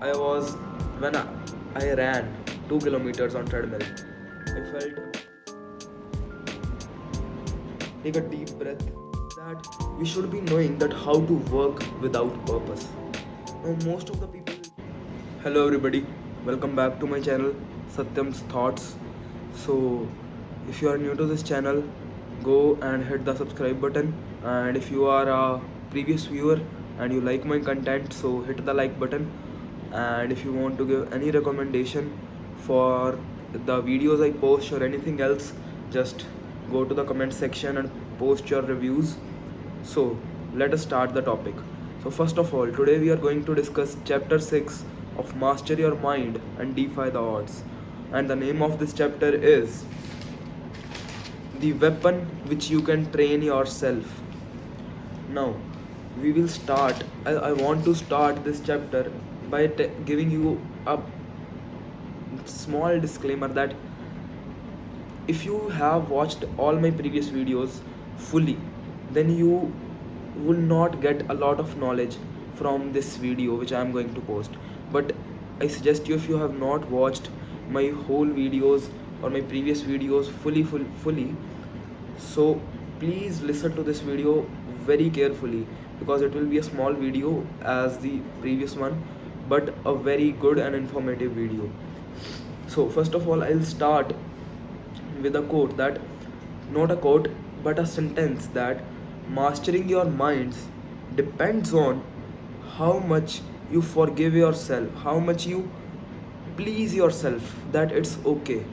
I was when I ran 2 kilometers on treadmill. I felt, take a deep breath, that we should be knowing that how to work without purpose. Now most of the people, hello everybody, welcome back to my channel Satyam's Thoughts. So if you are new to this channel, go and hit the subscribe button, and if you are a previous viewer and you like my content, so hit the like button. And if you want to give any recommendation for the videos I post or anything else, just go to the comment section and post your reviews. So let us start the topic. So first of all, today we are going to discuss chapter 6 of Master Your Mind and Defy the Odds. And the name of this chapter is The Weapon Which You Can Train Yourself. Now, we will start. I want to start this chapter by giving you a small disclaimer that if you have watched all my previous videos fully, then you will not get a lot of knowledge from this video which I am going to post. But I suggest you, if you have not watched my whole videos or my previous videos fully, so please listen to this video very carefully, because it will be a small video as the previous one, but a very good and informative video. So first of all, I'll start with a quote, that not a quote but a sentence, that mastering your minds depends on how much you forgive yourself, how much you please yourself, that it's okay,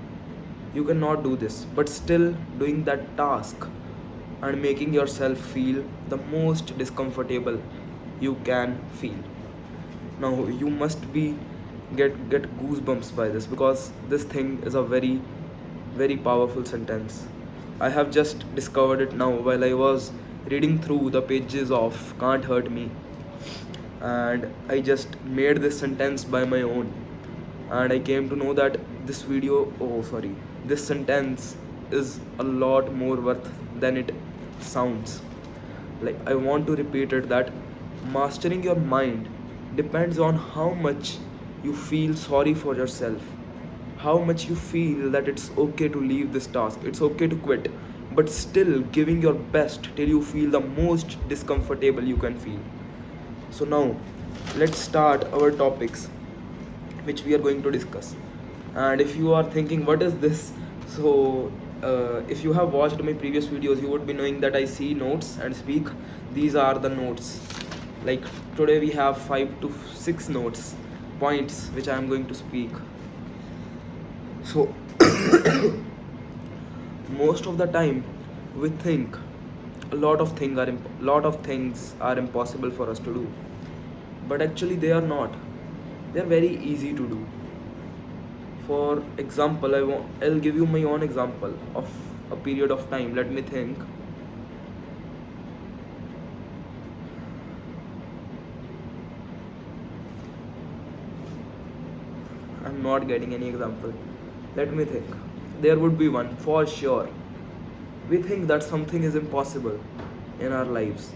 you cannot do this, but still doing that task and making yourself feel the most discomfortable you can feel. Now you must be get goosebumps by this, because this thing is a very powerful sentence. I have just discovered it now while I was reading through the pages of Can't Hurt Me, and I just made this sentence by my own, and I came to know that this sentence is a lot more worth than it sounds. Like, I want to repeat it, that mastering your mind depends on how much you feel sorry for yourself, how much you feel that it's okay to leave this task, it's okay to quit, but still giving your best till you feel the most discomfortable you can feel. So now let's start our topics which we are going to discuss. And if you are thinking what is this, so if you have watched my previous videos, you would be knowing that I see notes and speak. These are the notes. Like, today we have 5 to 6 notes points which I am going to speak. So most of the time we think a lot of things are impossible for us to do, but actually they are not. They are very easy to do. For example, I'll give you my own example of a period of time. Let me think. I'm not getting any example. Let me think. There would be one for sure. We think that something is impossible in our lives,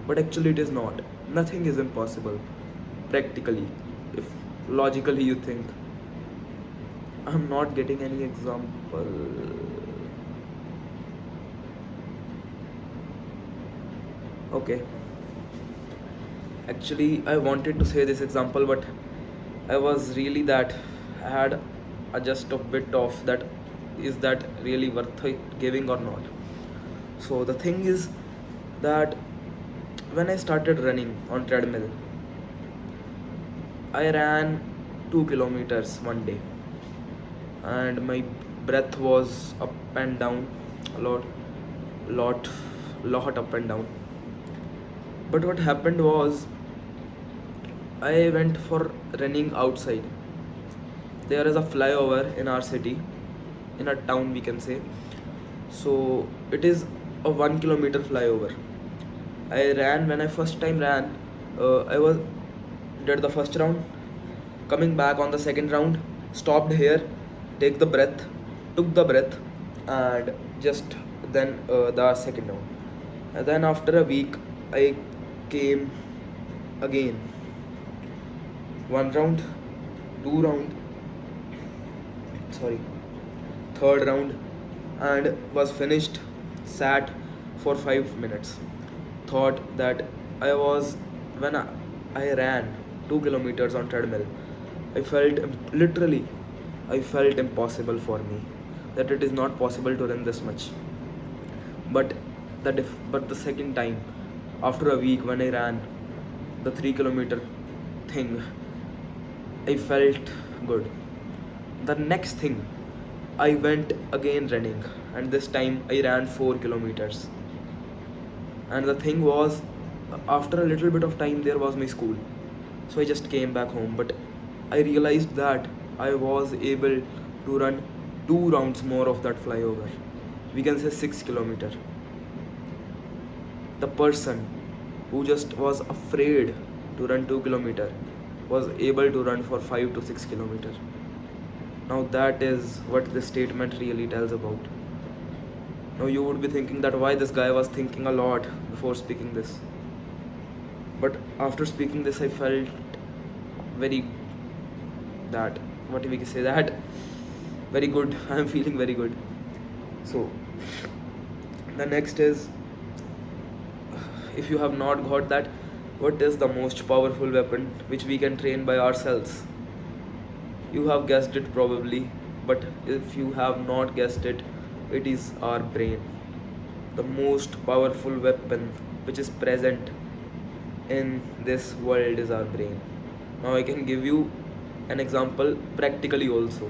but actually it is not. Nothing is impossible, practically, if logically you think. I'm not getting any example. Okay. Actually, I wanted to say this example, but I was really that I had just a bit of that. Is that really worth it giving or not? So the thing is that when I started running on treadmill, I ran 2 kilometers one day, and my breath was up and down a lot, lot up and down. But what happened was, I went for running outside. There is a flyover in our city, in our town, we can say. So it is a 1 kilometer flyover. I ran when I first time ran. I was did the first round, coming back on the second round, stopped here, take the breath, took the breath, and just then the second round. And then after a week, I came again. one round, two round, sorry, third round, and was finished. Sat for 5 minutes. Thought that I was when I ran 2 kilometers on treadmill. I felt literally, I felt impossible for me, that it is not possible to run this much. But but the second time, after a week when I ran the 3 kilometer thing, I felt good. The next thing, I went again running, and this time I ran 4 kilometers. And the thing was, after a little bit of time, there was my school, so I just came back home. But I realized that I was able to run 2 rounds more of that flyover. We can say 6 kilometer. The person who just was afraid to run 2 kilometer was able to run for 5 to 6 kilometer. Now that is what this statement really tells about. Now you would be thinking that why this guy was thinking a lot before speaking this. But after speaking this, I felt very that what we can say that very good. I am feeling very good. So the next is, if you have not got that, what is the most powerful weapon which we can train by ourselves? You have guessed it probably, but if you have not guessed it, it is our brain. The most powerful weapon which is present in this world is our brain. Now I can give you an example practically also.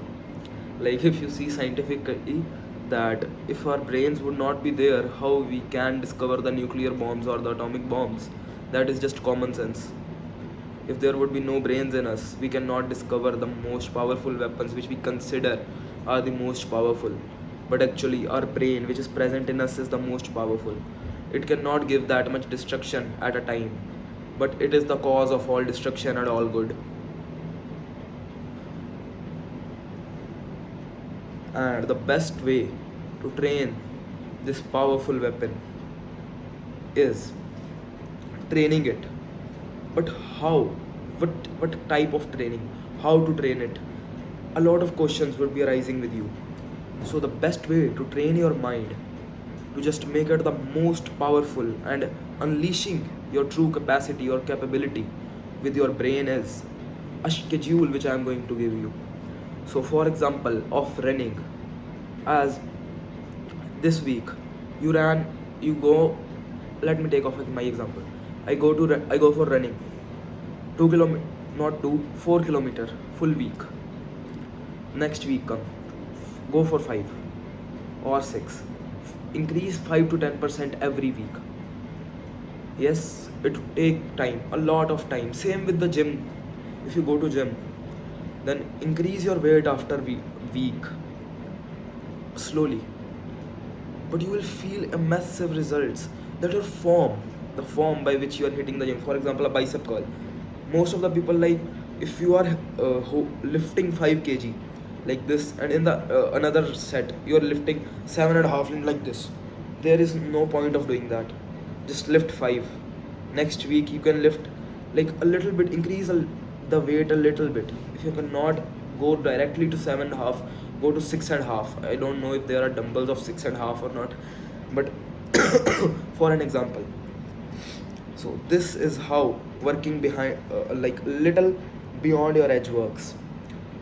Like if you see scientifically that if our brains would not be there, how we can discover the nuclear bombs or the atomic bombs? That is just common sense. If there would be no brains in us, we cannot discover the most powerful weapons which we consider are the most powerful. But actually, our brain, which is present in us, is the most powerful. It cannot give that much destruction at a time, but it is the cause of all destruction and all good. And the best way to train this powerful weapon is training it. But how? What type of training? How to train it? A lot of questions would be arising with you. So the best way to train your mind to just make it the most powerful and unleashing your true capacity or capability with your brain is a schedule which I am going to give you. So for example, of running, as this week you go, let me take off with my example. I go for running 2 kilometer, not 2, 4 kilometer full week. Next week come, go for 5 or 6, increase 5 to 10% every week. Yes, it will take time, a lot of time. Same with the gym. If you go to gym, then increase your weight after week slowly, but you will feel a massive results. That your form, the form by which you are hitting the gym, for example a bicep curl, most of the people, like if you are lifting 5 kg like this, and in the another set you are lifting 7.5 like this, there is no point of doing that. Just lift 5. Next week you can lift like a little bit, increase the weight a little bit. If you cannot go directly to 7.5, go to 6.5. I don't know if there are dumbbells of 6.5 or not, but for an example. So this is how working behind like little beyond your edge works.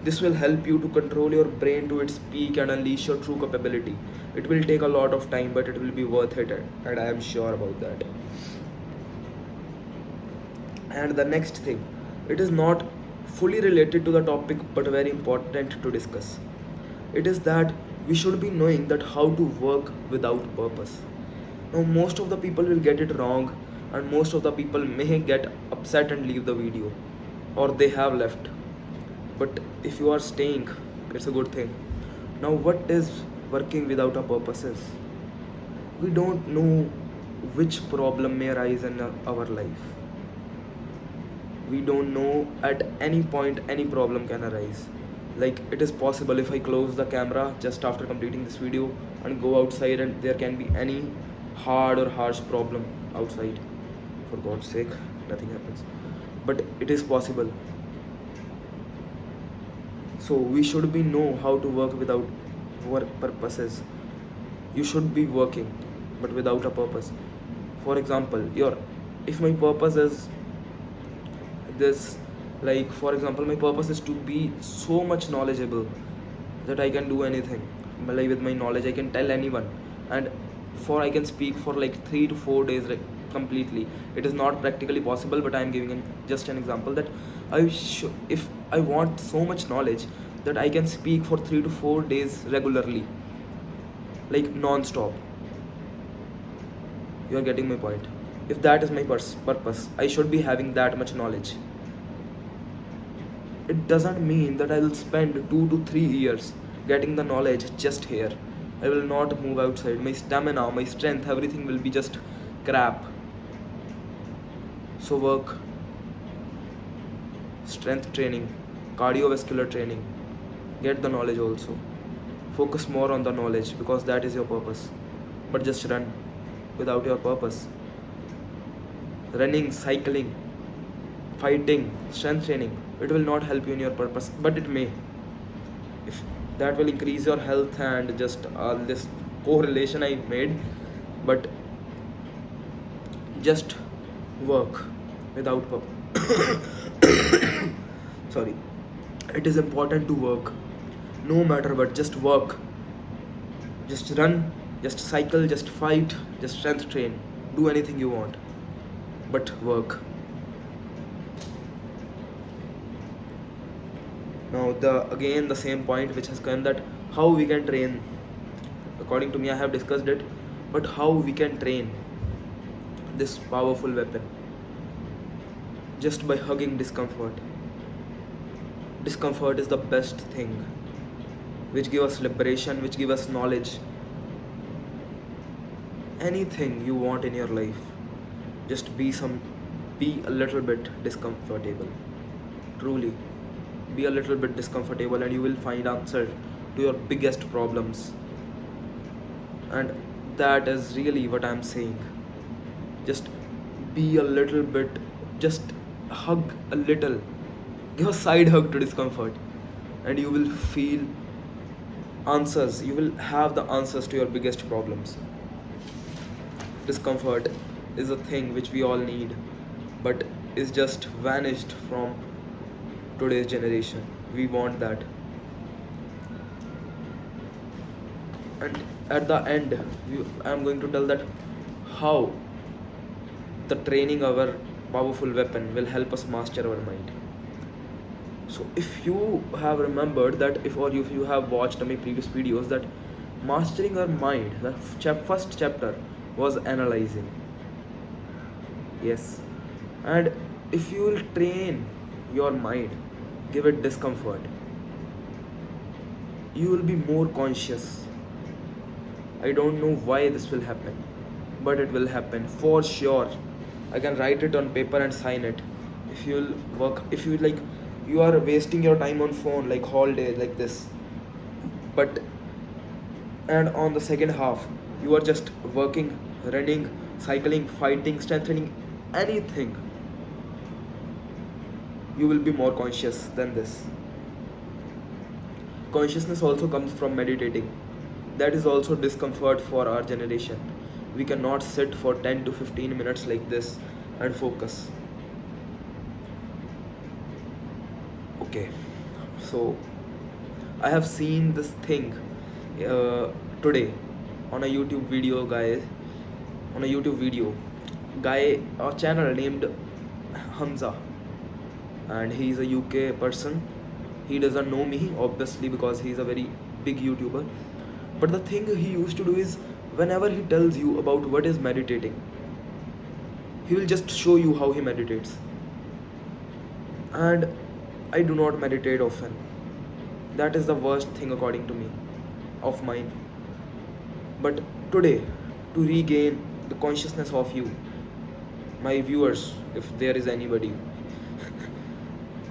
This will help you to control your brain to its peak and unleash your true capability. It will take a lot of time, but it will be worth it, and I am sure about that. And the next thing, it is not fully related to the topic but very important to discuss. It is that we should be knowing that how to work without purpose. Now most of the people will get it wrong, and most of the people may get upset and leave the video, or they have left. But if you are staying, it's a good thing. Now what is working without a purpose is, we don't know which problem may arise in our life. We don't know at any point any problem can arise. Like it is possible if I close the camera just after completing this video and go outside, and there can be any hard or harsh problem outside. For God's sake, nothing happens, but it is possible. So we should be know how to work without work purposes. You should be working but without a purpose. For example, your if my purpose is this, like for example my purpose is to be so much knowledgeable that I can do anything. Like with my knowledge I can tell anyone, and for I can speak for like 3 to 4 days, like completely. It is not practically possible, but I am giving just an example that if I want so much knowledge that I can speak for 3 to 4 days regularly, like non-stop. You are getting my point. If that is my purpose, I should be having that much knowledge. It doesn't mean that I will spend 2 to 3 years getting the knowledge just here. I will not move outside. My stamina, my strength, everything will be just crap. So work, strength training, cardiovascular training, get the knowledge also. Focus more on the knowledge because that is your purpose. But just run without your purpose. Running, cycling, fighting, strength training, it will not help you in your purpose, but it may. If that will increase your health and just all this correlation I made, but just work without purpose. Sorry. It is important to work. No matter what, just work. Just run, just cycle, just fight, just strength train. Do anything you want. But work. Now the same point which has come, that how we can train. According to me, I have discussed it, but how we can train this powerful weapon? Just by hugging discomfort. Discomfort is the best thing, which give us liberation, which give us knowledge. Anything you want in your life, just be a little bit discomfortable. Truly, be a little bit discomfortable and you will find answer to your biggest problems. And that is really what I'm saying. Just be a little bit, just hug a little, give a side hug to discomfort, and you will feel answers. You will have the answers to your biggest problems. Discomfort is a thing which we all need, but is just vanished from today's generation. We want that. And at the end, I'm going to tell that how the training our powerful weapon will help us master our mind. So if you have remembered that, if you have watched my previous videos, that mastering our mind, the first chapter was analyzing. Yes. And if you will train your mind, give it discomfort, you will be more conscious. I don't know why this will happen, but it will happen for sure. I can write it on paper and sign it. If you will work, if you like, you are wasting your time on phone like whole day like this, but and on the second half you are just working, running, cycling, fighting, strengthening, anything, you will be more conscious than this. Consciousness also comes from meditating. That is also discomfort for our generation. We cannot sit for 10 to 15 minutes like this and focus. Okay, so I have seen this thing today on a YouTube video, guys. On a YouTube video, a channel named Hamza, and he is a UK person. He doesn't know me obviously because he is a very big YouTuber. But the thing he used to do is, whenever he tells you about what is meditating, he will just show you how he meditates. And I do not meditate often. That is the worst thing according to me of mine. But today, to regain the consciousness of you, my viewers, if there is anybody,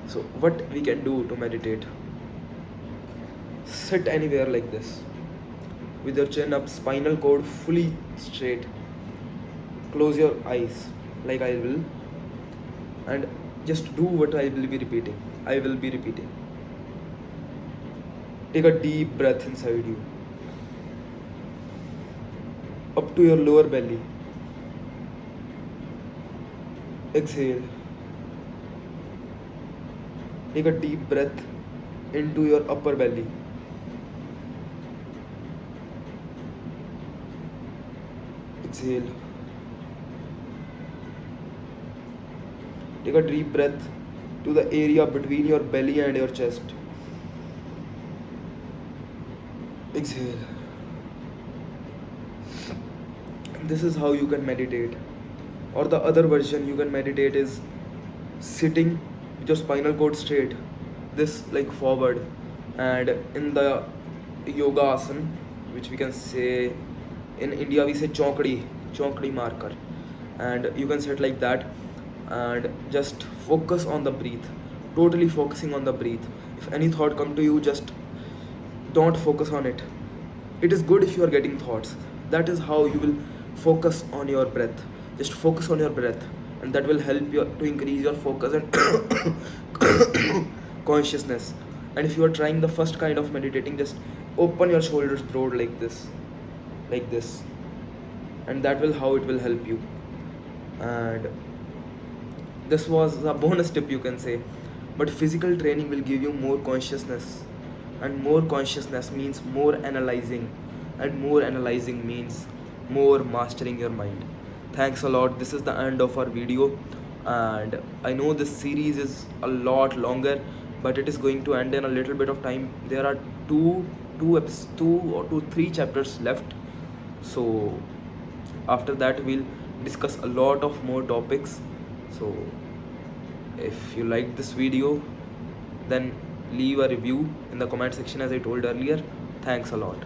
so what we can do to meditate? Sit anywhere like this, with your chin up, spinal cord fully straight. Close your eyes like I will, and just do what I will be repeating. Take a deep breath inside you, up to your lower belly. Exhale. Take a deep breath into your upper belly. Exhale. Take a deep breath to the area between your belly and your chest. Exhale. This is how you can meditate. Or the other version you can meditate is sitting with your spinal cord straight, this like forward, and in the yoga asana, which we can say in India we say chokdi marker, and you can sit like that and just focus on the breath, totally focusing on the breath. If any thought come to you, just don't focus on it. It is good if you are getting thoughts. That is how you will focus on your breath. Just focus on your breath, and that will help you to increase your focus and consciousness. And if you are trying the first kind of meditating, just open your shoulders broad like this, and that will how it will help you. And this was a bonus tip, you can say. But physical training will give you more consciousness, and more consciousness means more analyzing, and more analyzing means more mastering your mind. Thanks a lot. This is the end of our video, and I know this series is a lot longer, but it is going to end in a little bit of time. There are two or three chapters left, so after that we'll discuss a lot of more topics. So if you like this video, then leave a review in the comment section as I told earlier. Thanks a lot.